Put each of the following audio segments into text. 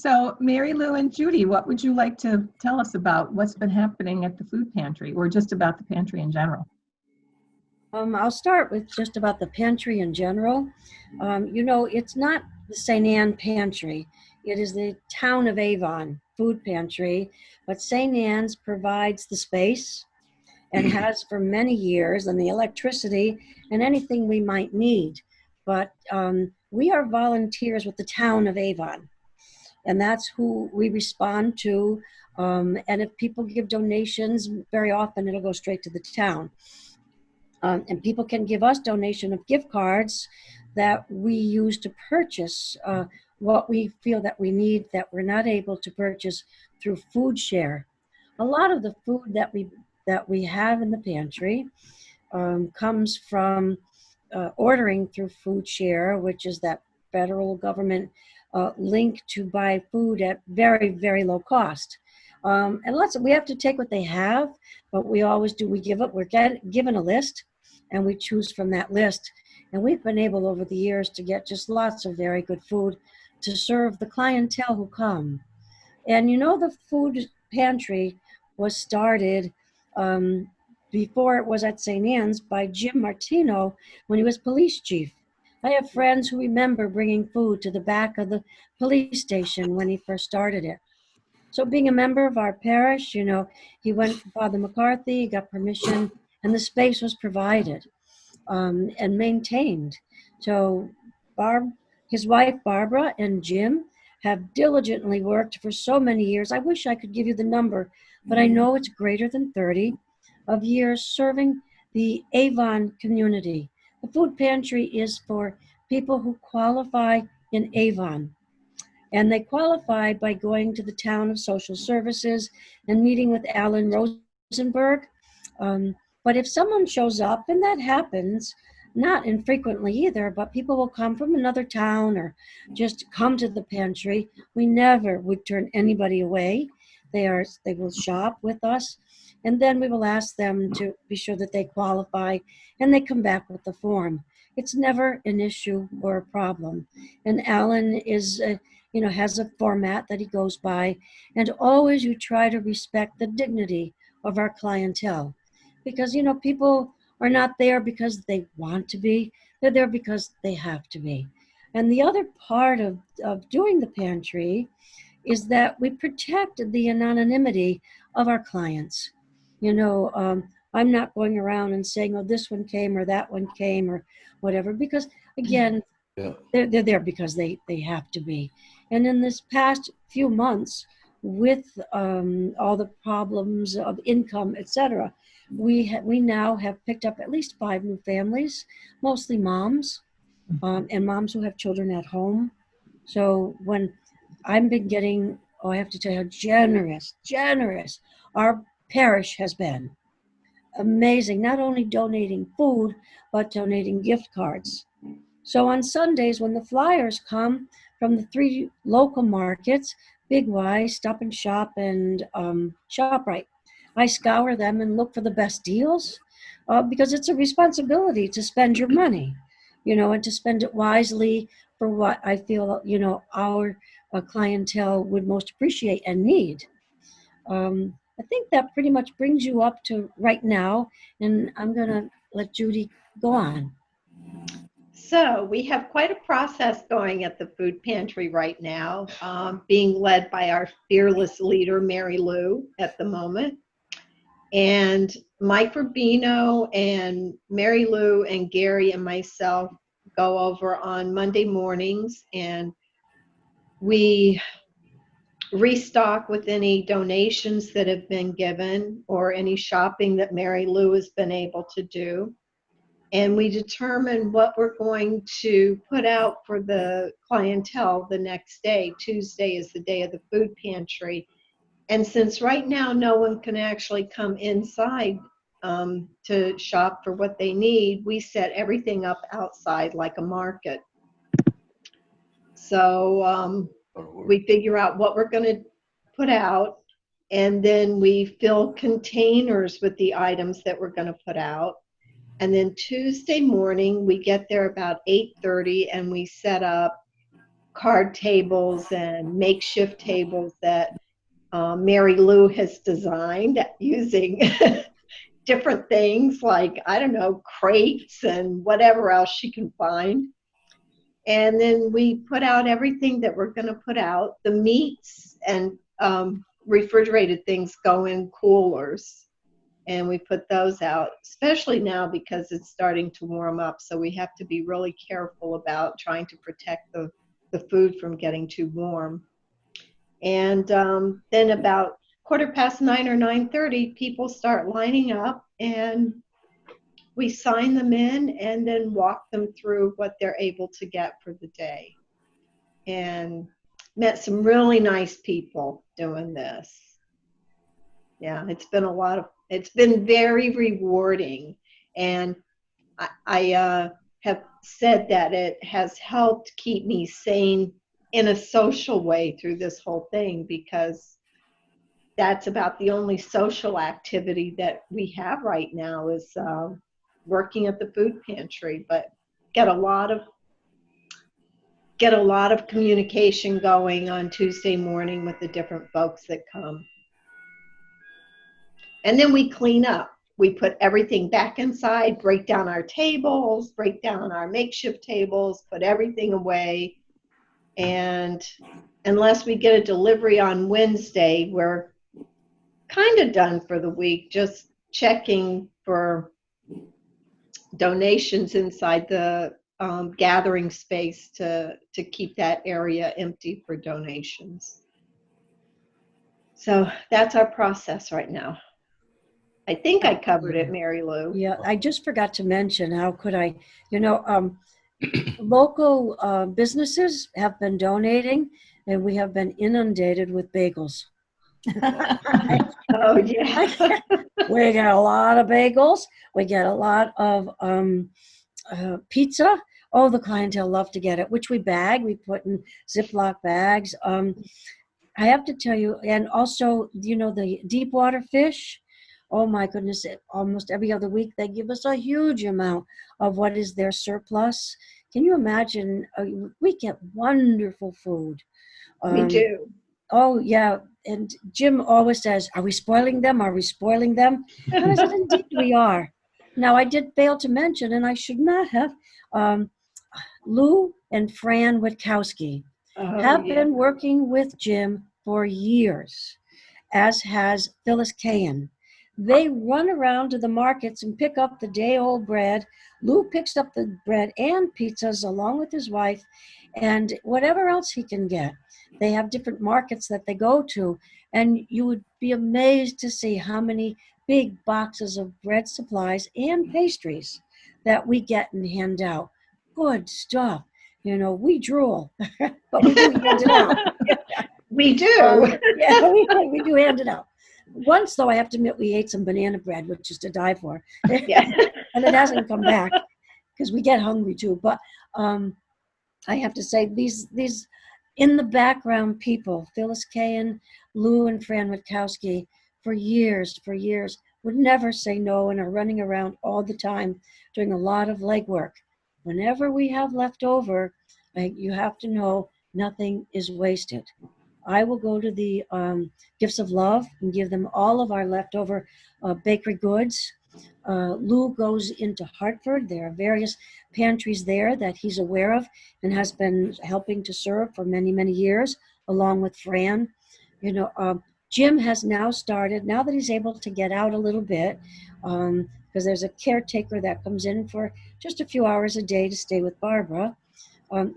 So, Mary Lou and Judy, what would you like to tell us about what's been happening at the food pantry, or just about the pantry in general? I'll start with just about the pantry in general. It's not the St. Anne Pantry. It is the Town of Avon food pantry, but St. Anne's provides the space and has for many years, and the electricity and anything we might need. But we are volunteers with the Town of Avon, and that's who we respond to. And if people give donations, very often it'll go straight to the town. And people can give us donation of gift cards that we use to purchase what we feel that we need that we're not able to purchase through food share. A lot of the food that we have in the pantry comes from ordering through food share, which is that federal government link to buy food at very, very low cost. And we have to take what they have, but we always do. We're given a list, and we choose from that list. And we've been able over the years to get just lots of very good food to serve the clientele who come. And the food pantry was started before it was at St. Anne's by Jim Martino when he was police chief. I have friends who remember bringing food to the back of the police station when he first started it. So being a member of our parish, he went to Father McCarthy, got permission, and the space was provided and maintained. So his wife, Barbara, and Jim have diligently worked for so many years. I wish I could give you the number, but I know it's greater than 30 of years serving the Avon community. The food pantry is for people who qualify in Avon. And they qualify by going to the town of social services and meeting with Alan Rosenberg. But if someone shows up, and that happens, not infrequently either, but people will come from another town or just come to the pantry. We never would turn anybody away. They will shop with us, and then we will ask them to be sure that they qualify, and they come back with the form. It's never an issue or a problem. And Alan has a format that he goes by, and always you try to respect the dignity of our clientele. Because, people are not there because they want to be, they're there because they have to be. And the other part of doing the pantry is that we protect the anonymity of our clients. I'm not going around and saying, oh, this one came or that one came or whatever, because again, they're there because they have to be. And in this past few months, with all the problems of income, etc., we now have picked up at least 5 new families, mostly moms, and moms who have children at home. So when I've been getting, I have to tell you how generous our parish has been. Amazing, not only donating food, but donating gift cards. So on Sundays, when the flyers come from the 3 local markets, Big Y, Stop and Shop, and ShopRite, I scour them and look for the best deals because it's a responsibility to spend your money, and to spend it wisely for what I feel, our clientele would most appreciate and need. I think that pretty much brings you up to right now, and I'm going to let Judy go on. So we have quite a process going at the food pantry right now, being led by our fearless leader, Mary Lou, at the moment. And Mike Rubino and Mary Lou and Gary and myself go over on Monday mornings, and we restock with any donations that have been given or any shopping that Mary Lou has been able to do. And we determine what we're going to put out for the clientele the next day. Tuesday is the day of the food pantry. And since right now no one can actually come inside to shop for what they need, we set everything up outside like a market. So we figure out what we're going to put out, and then we fill containers with the items that we're going to put out. And then Tuesday morning, we get there about 8:30, and we set up card tables and makeshift tables that Mary Lou has designed using different things like, I don't know, crates and whatever else she can find. And then we put out everything that we're going to put out. The meats and refrigerated things go in coolers, and we put those out, especially now because it's starting to warm up. So we have to be really careful about trying to protect the food from getting too warm. And then about 9:15 or 9:30, people start lining up, and we sign them in and then walk them through what they're able to get for the day. And met some really nice people doing this. Yeah, it's been very rewarding. And I have said that it has helped keep me sane in a social way through this whole thing, because that's about the only social activity that we have right now is working at the food pantry. But get a lot of communication going on Tuesday morning with the different folks that come. And then we clean up. We put everything back inside, break down our tables, break down our makeshift tables, put everything away. And unless we get a delivery on Wednesday, we're kind of done for the week, just checking for donations inside the gathering space to keep that area empty for donations. So that's our process right now. I think I covered it, Mary Lou. Yeah, I just forgot to mention, how could I, local businesses have been donating, and we have been inundated with bagels. Oh, yeah. We get a lot of bagels. We get a lot of pizza. Oh, the clientele love to get it, which we bag. We put in Ziploc bags. I have to tell you, and also, the deep water fish. Oh my goodness, almost every other week they give us a huge amount of what is their surplus. Can you imagine? We get wonderful food. We do. Oh, yeah. And Jim always says, "Are we spoiling them? Are we spoiling them?" And I said, "Indeed we are." Now, I did fail to mention, and I should not have, Lou and Fran Witkowski have been working with Jim for years, as has Phyllis Cahan. They run around to the markets and pick up the day-old bread. Lou picks up the bread and pizzas along with his wife and whatever else he can get. They have different markets that they go to, and you would be amazed to see how many big boxes of bread supplies and pastries that we get and hand out. Good stuff. We drool, but we do hand it out. We do. Yeah, we do hand it out. Once, though, I have to admit, we ate some banana bread, which is to die for. Yeah. And it hasn't come back because we get hungry too. But I have to say, these in the background people, Phyllis Cahan, Lou and Fran Witkowski, for years, would never say no and are running around all the time doing a lot of legwork. Whenever we have left over, you have to know nothing is wasted. I will go to the Gifts of Love and give them all of our leftover bakery goods. Lou goes into Hartford. There are various pantries there that he's aware of and has been helping to serve for many, many years, along with Fran. Jim has now started, now that he's able to get out a little bit, because there's a caretaker that comes in for just a few hours a day to stay with Barbara.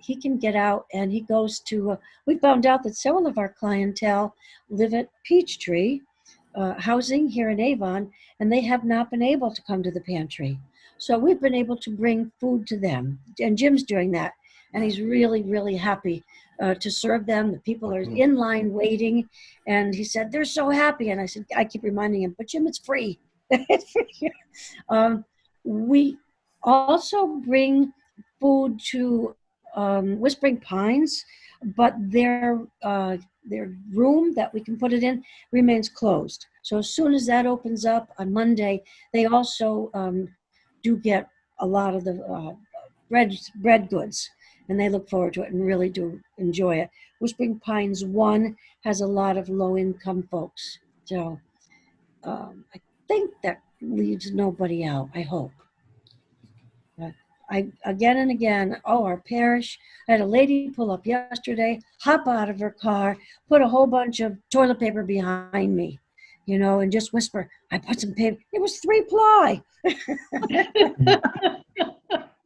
He can get out and he goes to, we found out that several of our clientele live at Peachtree housing here in Avon, and they have not been able to come to the pantry. So we've been able to bring food to them, and Jim's doing that, and he's really, really happy to serve them. The people are in line waiting, and he said, they're so happy. And I said, I keep reminding him, but Jim, it's free. It's free. We also bring food to Whispering Pines, but their room that we can put it in remains closed. So as soon as that opens up on Monday, they also do get a lot of the bread goods. and they look forward to it and really do enjoy it. Whispering Pines 1 has a lot of low-income folks. So I think that leaves nobody out, I hope. But again and again, our parish, I had a lady pull up yesterday, hop out of her car, put a whole bunch of toilet paper behind me, and just whisper, I put some paper. It was 3-ply.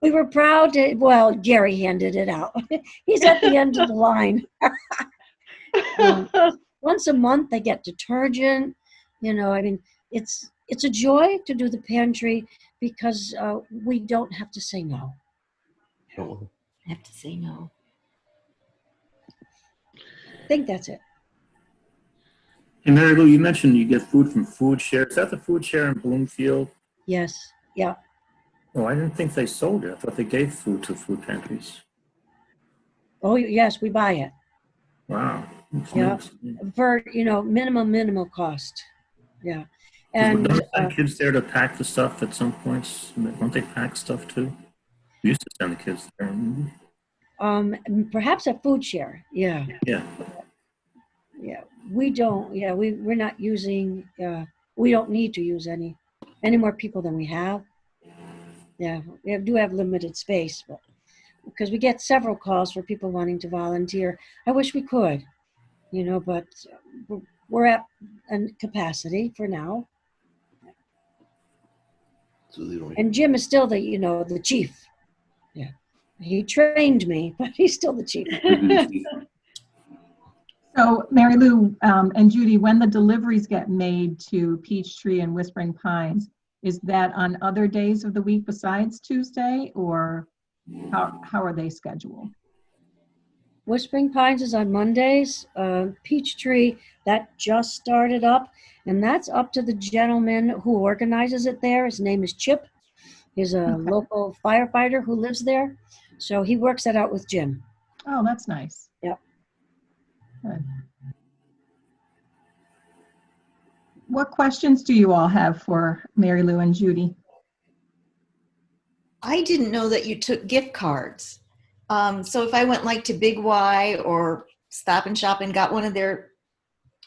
We were proud to, well, Gary handed it out. He's at the end of the line. Once a month, they get detergent. It's a joy to do the pantry because we don't have to say no. Oh, Have to say no. I think that's it. Hey, Mary Lou, you mentioned you get food from Food Share. Is that the Food Share in Bloomfield? Yes. Yeah. Oh, I didn't think they sold it. I thought they gave food to food pantries. Oh, yes, we buy it. Wow. That's Yeah. nice. For, minimal cost. Yeah. And Don't send kids there to pack the stuff at some points? Don't they pack stuff too? We used to send the kids there. perhaps a food share. Yeah. Yeah. Yeah. We don't, we're not using, we don't need to use any more people than we have. Yeah, we do have limited space, but because we get several calls for people wanting to volunteer. I wish we could, but we're at a capacity for now. So they don't. And Jim is still the chief. Yeah, he trained me, but he's still the chief. So Mary Lou and Judy, when the deliveries get made to Peachtree and Whispering Pines, is that on other days of the week besides Tuesday, or how are they scheduled? Whispering Pines is on Mondays. Peachtree, that just started up, and that's up to the gentleman who organizes it there. His name is Chip. He's a local firefighter who lives there, so he works that out with Jim. Oh, that's nice. Yep. Good. What questions do you all have for Mary Lou and Judy? I didn't know that you took gift cards. So if I went like to Big Y or Stop and Shop and got one of their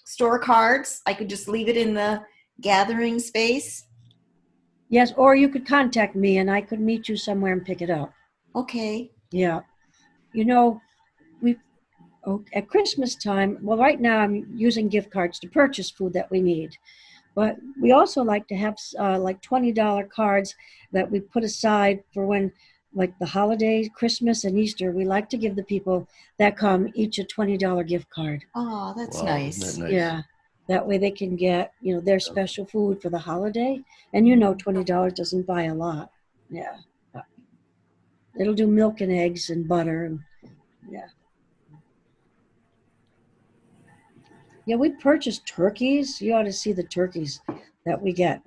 store cards, I could just leave it in the gathering space. Yes, or you could contact me and I could meet you somewhere and pick it up. Okay. Yeah. At Christmas time, well, right now I'm using gift cards to purchase food that we need. But we also like to have like $20 cards that we put aside for when, like the holidays, Christmas and Easter, we like to give the people that come each a $20 gift card. Oh, that's Wow, nice. isn't that nice? Yeah. That way they can get, their special food for the holiday. And $20 doesn't buy a lot. Yeah. It'll do milk and eggs and butter and yeah. Yeah, we purchased turkeys. You ought to see the turkeys that we get.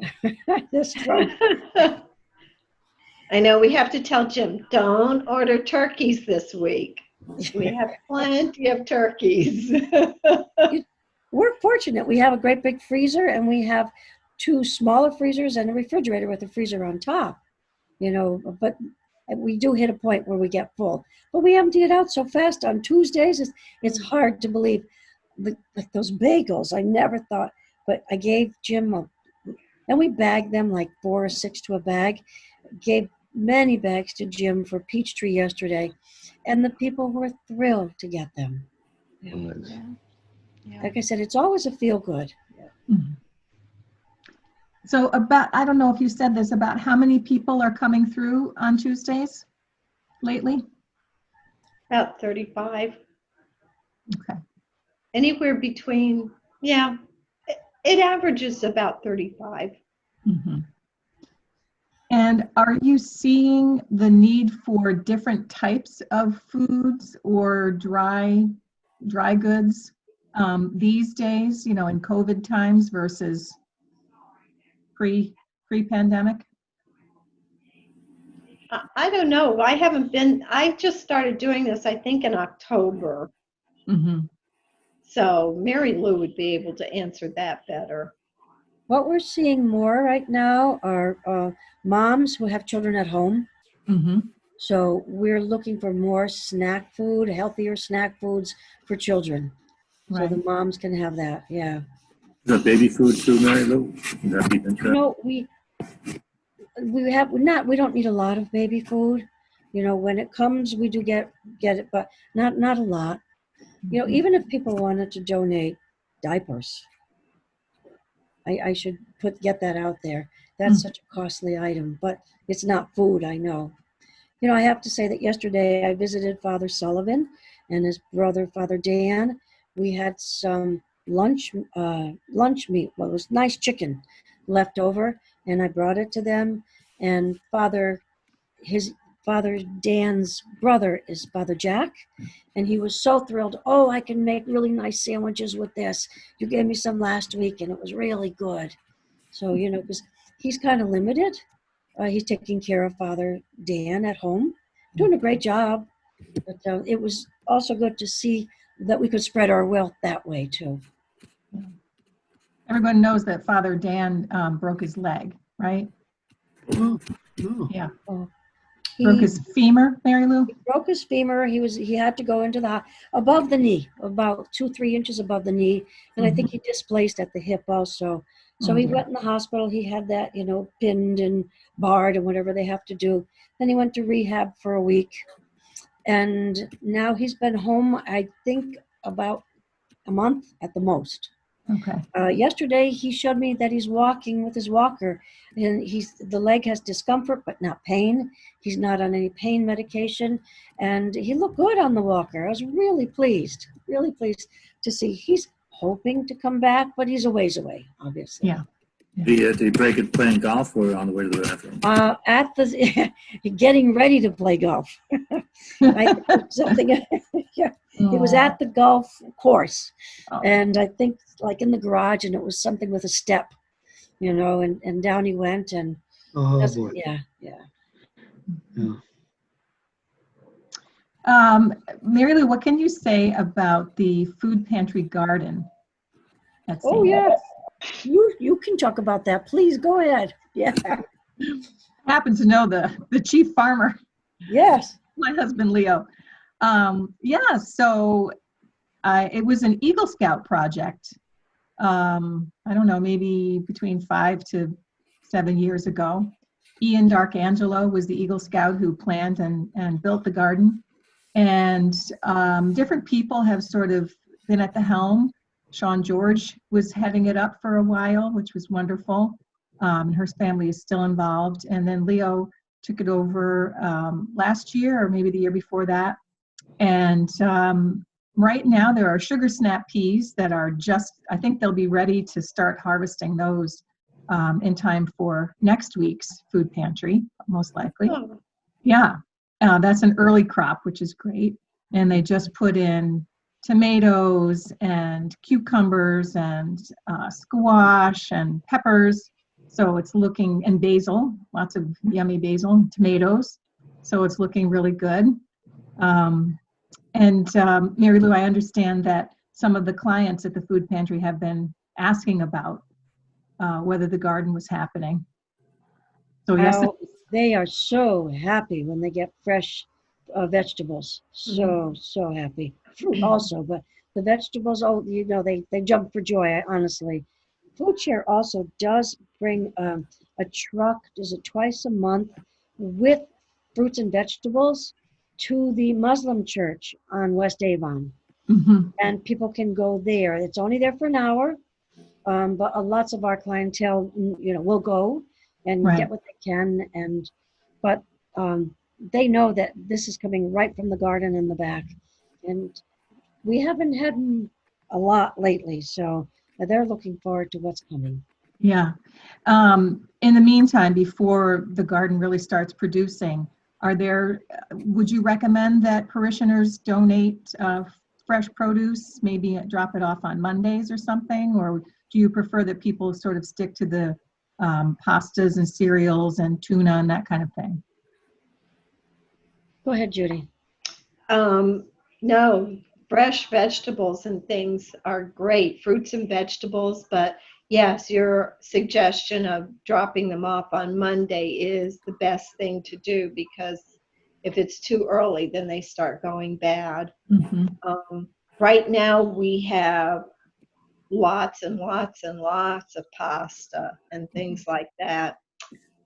I know we have to tell Jim, don't order turkeys this week. We have plenty of turkeys. We're fortunate. We have a great big freezer and we have 2 smaller freezers and a refrigerator with a freezer on top. But we do hit a point where we get full. But we empty it out so fast on Tuesdays. It's hard to believe. Like those bagels, I never thought, but I gave Jim and we bagged them like 4 or 6 to a bag. Gave many bags to Jim for Peachtree yesterday, and the people were thrilled to get them. Oh, nice. Yeah. Like I said, it's always a feel good. Mm-hmm. So I don't know if you said this, about how many people are coming through on Tuesdays lately? About 35. Okay. Anywhere between, it averages about 35. Mm-hmm. And are you seeing the need for different types of foods or dry goods these days, in COVID times versus pre-pandemic? I don't know. I just started doing this, I think, in October. Mm-hmm. So Mary Lou would be able to answer that better. What we're seeing more right now are moms who have children at home. Mm-hmm. So we're looking for more snack food, healthier snack foods for children. So Right. the moms can have that. Yeah. Is that baby food too, Mary Lou? Would that be of interest? We don't need a lot of baby food. When it comes, we do get it, but not a lot. Even if people wanted to donate diapers, I should get that out there. That's such a costly item, but it's not food, I know. I have to say that yesterday I visited Father Sullivan and his brother, Father Dan. We had some lunch meat. Well, it was nice chicken left over, and I brought it to them. And his Father Dan's brother is Father Jack, and he was so thrilled. Oh, I can make really nice sandwiches with this. You gave me some last week, and it was really good. So, because he's kind of limited. He's taking care of Father Dan at home, doing a great job. But it was also good to see that we could spread our wealth that way, too. Everyone knows that Father Dan broke his leg, right? Oh, no. Yeah. He Broke his femur, Mary Lou? broke his femur. He had to go into above the knee, about 2-3 inches above the knee, and I think he displaced at the hip also. So he went in the hospital. He had that, pinned and barred and whatever they have to do. Then he went to rehab for a week, and now he's been home, I think, about a month at the most. Okay. Yesterday, he showed me that he's walking with his walker, and the leg has discomfort but not pain. He's not on any pain medication, and he looked good on the walker. I was really pleased to see. He's hoping to come back, but he's a ways away, obviously. Yeah. Did he break it playing golf or on the way to the bathroom? Getting ready to play golf. Something. Yeah. It was at the golf course, and I think like in the garage, and it was something with a step, and down he went, and Oh, boy. yeah. Mary Lou, what can you say about the food pantry garden? Oh, yes. You can talk about that. Please go ahead. Yeah. I happen to know the chief farmer. Yes. My husband, Leo. So it was an Eagle Scout project. I don't know, maybe between 5 to 7 years ago. Ian Darkangelo was the Eagle Scout who planned and built the garden. And different people have sort of been at the helm. Sean George was heading it up for a while, which was wonderful. Her family is still involved. And then Leo took it over last year or maybe the year before that. And right now there are sugar snap peas that are I think they'll be ready to start harvesting those in time for next week's food pantry, most likely. Oh. Yeah, that's an early crop, which is great. And they just put in tomatoes and cucumbers and squash and peppers. So it's looking, and basil, lots of yummy basil and tomatoes. So it's looking really good. Mary Lou, I understand that some of the clients at the food pantry have been asking about whether the garden was happening. So yes, they are so happy when they get fresh vegetables. So happy. Fruit also, but the vegetables, they jump for joy, honestly. Food Share also does bring a truck, is it twice a month, with fruits and vegetables to the Muslim church on West Avon. And people can go there. It's only there for an hour, but lots of our clientele, will go and get what they can. But they know that this is coming right from the garden in the back. And we haven't had a lot lately, so they're looking forward to what's coming. Yeah. In the meantime, before the garden really starts producing, would you recommend that parishioners donate fresh produce, maybe drop it off on Mondays or something? Or do you prefer that people sort of stick to the pastas and cereals and tuna and that kind of thing? Go ahead, Judy. No, fresh vegetables and things are great, fruits and vegetables, but yes, your suggestion of dropping them off on Monday is the best thing to do, because If it's too early, then they start going bad. Mhm. Right now, we have lots and lots and lots of pasta and things like that.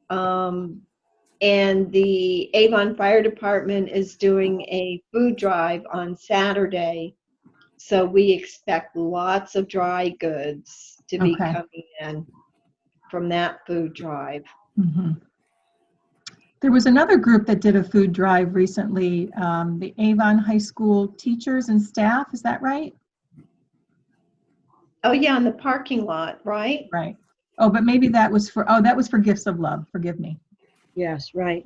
And the Avon Fire Department is doing a food drive on Saturday. So we expect lots of dry goods to be Okay. coming in from that food drive. Mhm. There was another group that did a food drive recently, the Avon High School teachers and staff. Is that right? Oh, yeah, in the parking lot, right? Right. Oh, but maybe that was for Gifts of Love. Forgive me. Yes, right.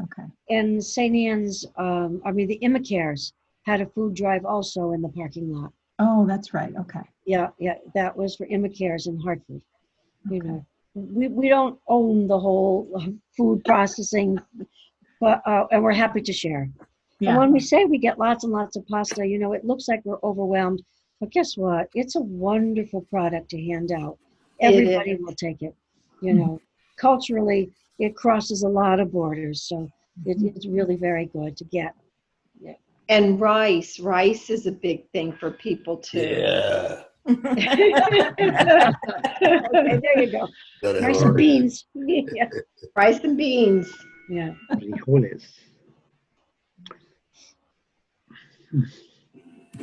Okay. And St. Anne's, the Immacares had a food drive also in the parking lot. Oh, that's right. Okay. Yeah, that was for Immacares in Hartford. You Okay. know, we don't own the whole food processing, but and we're happy to share. And Yeah. when we say we get lots and lots of pasta, it looks like we're overwhelmed, but guess what? It's a wonderful product to hand out. It Everybody is. will take it. Culturally, it crosses a lot of borders, so it's really very good to get. Yeah. And rice. Rice is a big thing for people too. Yeah. Okay, there you go. Gotta have Rice a and rice. beans. Yeah. Rice and beans. Yeah. Frijoles.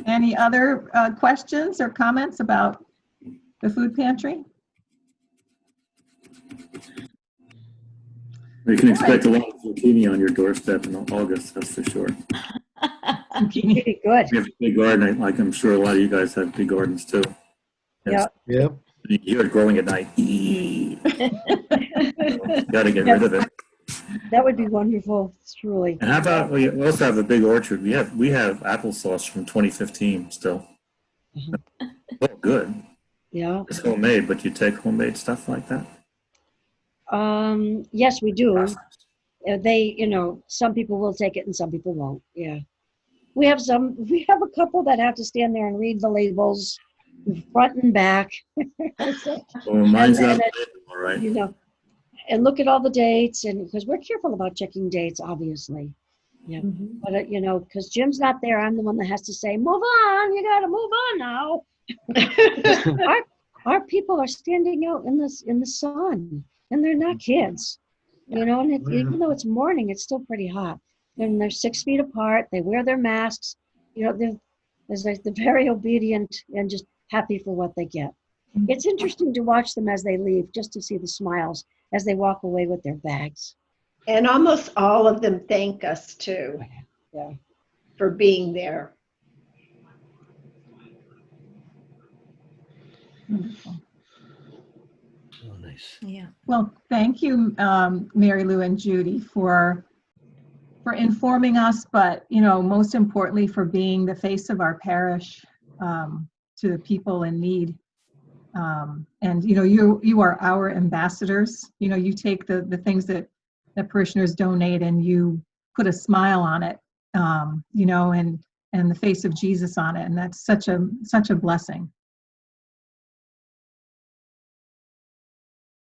Any other questions or comments about the food pantry? You can expect a lot of zucchini on your doorstep in August, that's for sure. Zucchini. Pretty good. We have a big garden, like I'm sure a lot of you guys have big gardens too. Yeah. Yep. You hear it growing at night. Got to get rid of it. That would be wonderful, truly. And how about, we also have a big orchard. We have applesauce from 2015 still. Oh, good. Yeah. It's homemade, but you take homemade stuff like that? Yes, we do. Some people will take it and some people won't. Yeah. We have a couple that have to stand there and read the labels front and back. Well, mine's And- not and all right. And look at all the dates, and because we're careful about checking dates, obviously. Yeah. Mhm. But because Jim's not there, I'm the one that has to say, "Move on! You got to move on now." Our people are standing out in the sun, and they're not kids, And even though it's morning, it's still pretty hot. And they're 6 feet apart. They wear their masks. They're very obedient and just happy for what they get. It's interesting to watch them as they leave, just to see the smiles as they walk away with their bags. And almost all of them thank us too. Yeah. For being there. Wonderful. Oh, nice. Yeah. Well, thank you, Mary Lou and Judy, for informing us, but most importantly, for being the face of our parish to the people in need. And you are our ambassadors. You take the things that parishioners donate and you put a smile on it, and the face of Jesus on it, and that's such a blessing.